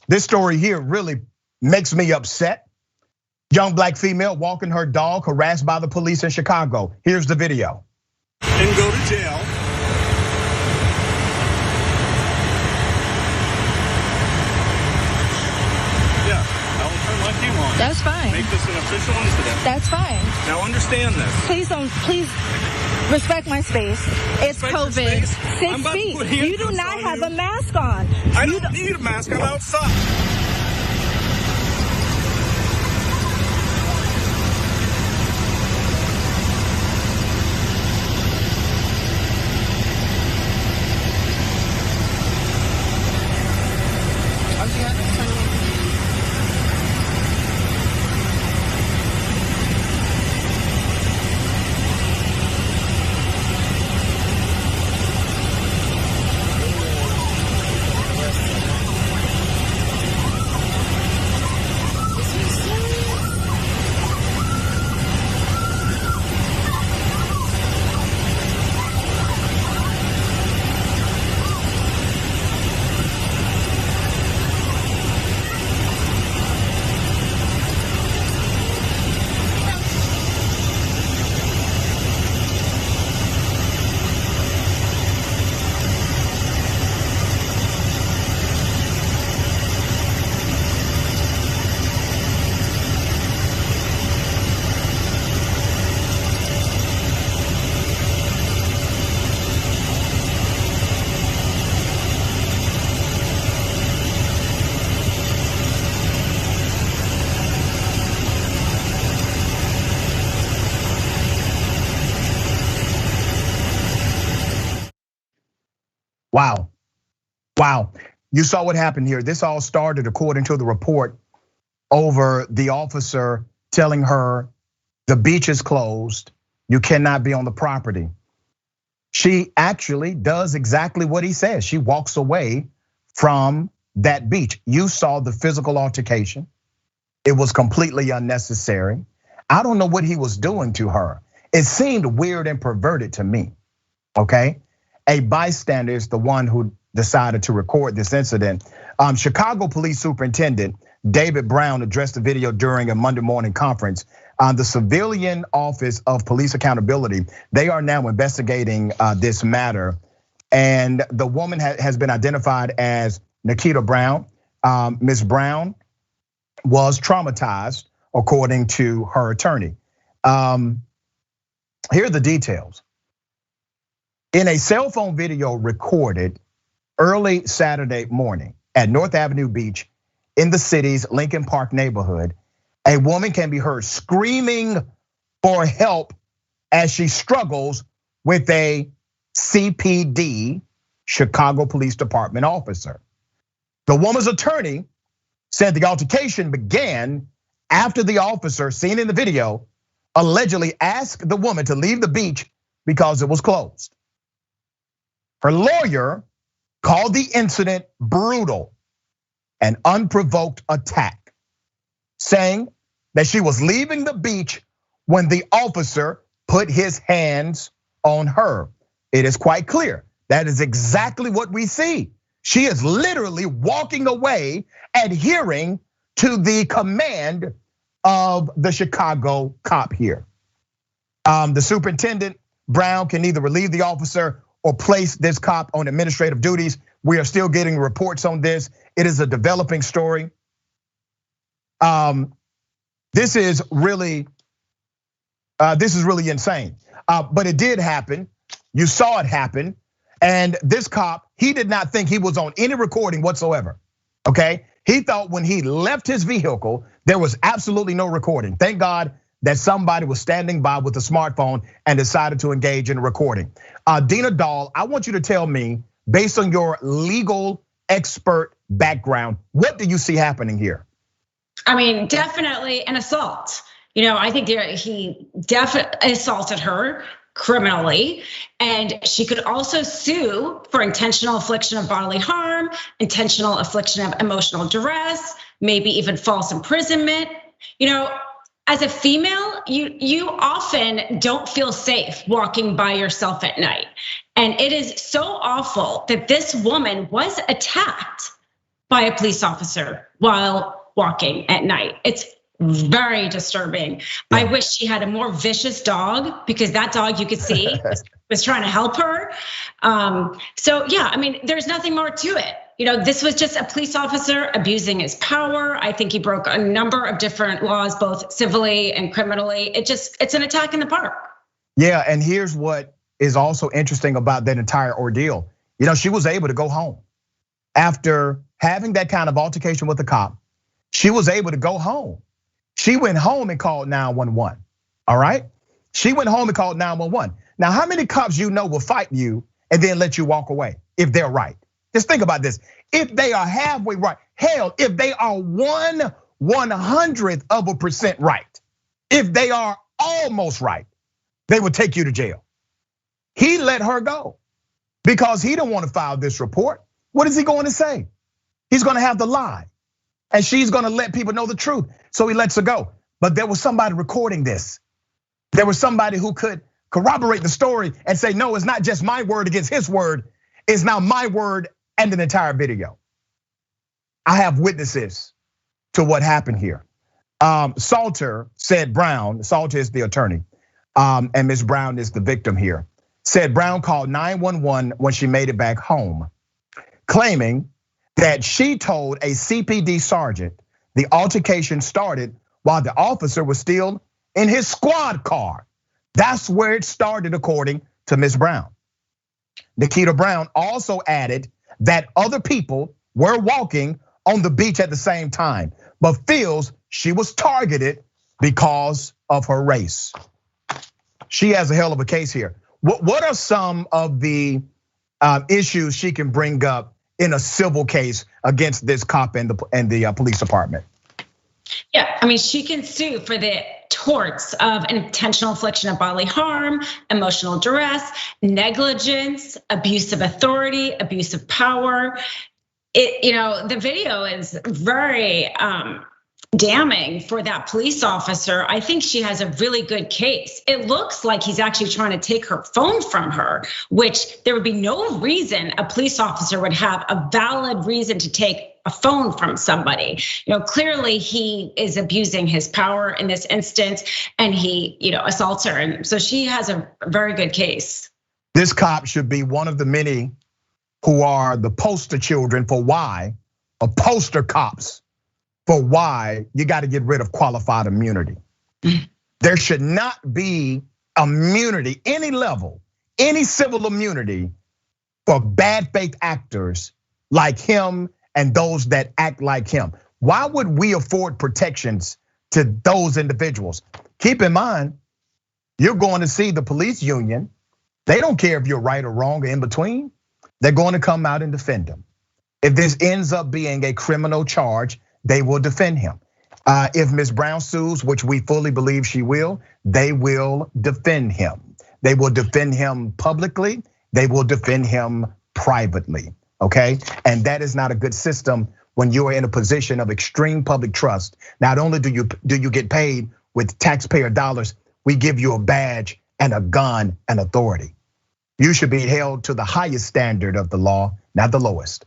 This story here really makes me upset. Young black female walking her dog, harassed by the police in Chicago. Here's the video. And go to jail. Yeah, I will turn left you on. That's fine. Make this an official incident. That's fine. Now understand this. Please respect my space. It's Respect your COVID. space. 6 feet. You do not have a mask on. I don't need a mask. I'm outside. Wow. You saw what happened here. This all started, according to the report, over the officer telling her the beach is closed. You cannot be on the property. She actually does exactly what he says. She walks away from that beach. You saw the physical altercation. It was completely unnecessary. I don't know what he was doing to her. It seemed weird and perverted to me, okay? A bystander is the one who decided to record this incident. Chicago Police Superintendent David Brown addressed the video during a Monday morning conference. The Civilian Office of Police Accountability, they are now investigating this matter. And the woman has been identified as Nikita Brown. Ms. Brown was traumatized, according to her attorney. Here are the details. In a cell phone video recorded early Saturday morning at North Avenue Beach in the city's Lincoln Park neighborhood, a woman can be heard screaming for help as she struggles with a CPD, Chicago Police Department officer. The woman's attorney said the altercation began after the officer, seen in the video, allegedly asked the woman to leave the beach because it was closed. Her lawyer called the incident brutal and unprovoked attack, saying that she was leaving the beach when the officer put his hands on her. It is quite clear that is exactly what we see. She is literally walking away, adhering to the command of the Chicago cop here. The superintendent, Brown, can either relieve the officer or place this cop on administrative duties. We are still getting reports on this. It is a developing story. This is really insane. But it did happen. You saw it happen. And this cop, he did not think he was on any recording whatsoever, okay? He thought when he left his vehicle, there was absolutely no recording. Thank God that somebody was standing by with a smartphone and decided to engage in a recording. Dina Dahl, I want you to tell me, based on your legal expert background, what do you see happening here? I mean, definitely an assault. I think he definitely assaulted her criminally, and she could also sue for intentional infliction of bodily harm, intentional infliction of emotional duress, maybe even false imprisonment. As a female, you often don't feel safe walking by yourself at night. And it is so awful that this woman was attacked by a police officer while walking at night. It's very disturbing. Yeah. I wish she had a more vicious dog, because that dog, you could see, was trying to help her. So yeah, I mean, there's nothing more to it. This was just a police officer abusing his power. I think he broke a number of different laws, both civilly and criminally. It's an attack in the park. Yeah, and here's what is also interesting about that entire ordeal. She was able to go home after having that kind of altercation with the cop. She was able to go home. She went home and called 911, all right? She went home and called 911. Now, how many cops will fight you and then let you walk away if they're right? Just think about this. If they are halfway right, hell, if they are 1/100% right, if they are almost right, they will take you to jail. He let her go because he didn't want to file this report. What is he going to say? He's going to have to lie. And she's gonna let people know the truth. So he lets her go. But there was somebody recording this. There was somebody who could corroborate the story and say, no, it's not just my word against his word. It's now my word and an entire video. I have witnesses to what happened here. Salter said Brown, Salter is the attorney, and Ms. Brown is the victim here, said Brown called 911 when she made it back home, claiming that she told a CPD sergeant the altercation started while the officer was still in his squad car. That's where it started, according to Ms. Brown. Nikita Brown also added that other people were walking on the beach at the same time, but feels she was targeted because of her race. She has a hell of a case here. What are some of the issues she can bring up in a civil case against this cop and the police department? Yeah, I mean, she can sue for the torts of intentional infliction of bodily harm, emotional duress, negligence, abuse of authority, abuse of power. The video is very damning for that police officer. I think she has a really good case. It looks like he's actually trying to take her phone from her, which there would be no reason a police officer would have a valid reason to take a phone from somebody. Clearly he is abusing his power in this instance, and he, assaults her. And so she has a very good case. This cop should be one of the many who are the poster children for why, or poster cops for why you got to get rid of qualified immunity. There should not be immunity, any level, any civil immunity for bad faith actors like him and those that act like him. Why would we afford protections to those individuals? Keep in mind, you're going to see the police union. They don't care if you're right or wrong or in between. They're going to come out and defend him. If this ends up being a criminal charge, they will defend him. If Ms. Brown sues, which we fully believe she will, they will defend him. They will defend him publicly. They will defend him privately, okay? And that is not a good system when you are in a position of extreme public trust. Not only do you get paid with taxpayer dollars, we give you a badge and a gun and authority. You should be held to the highest standard of the law, not the lowest.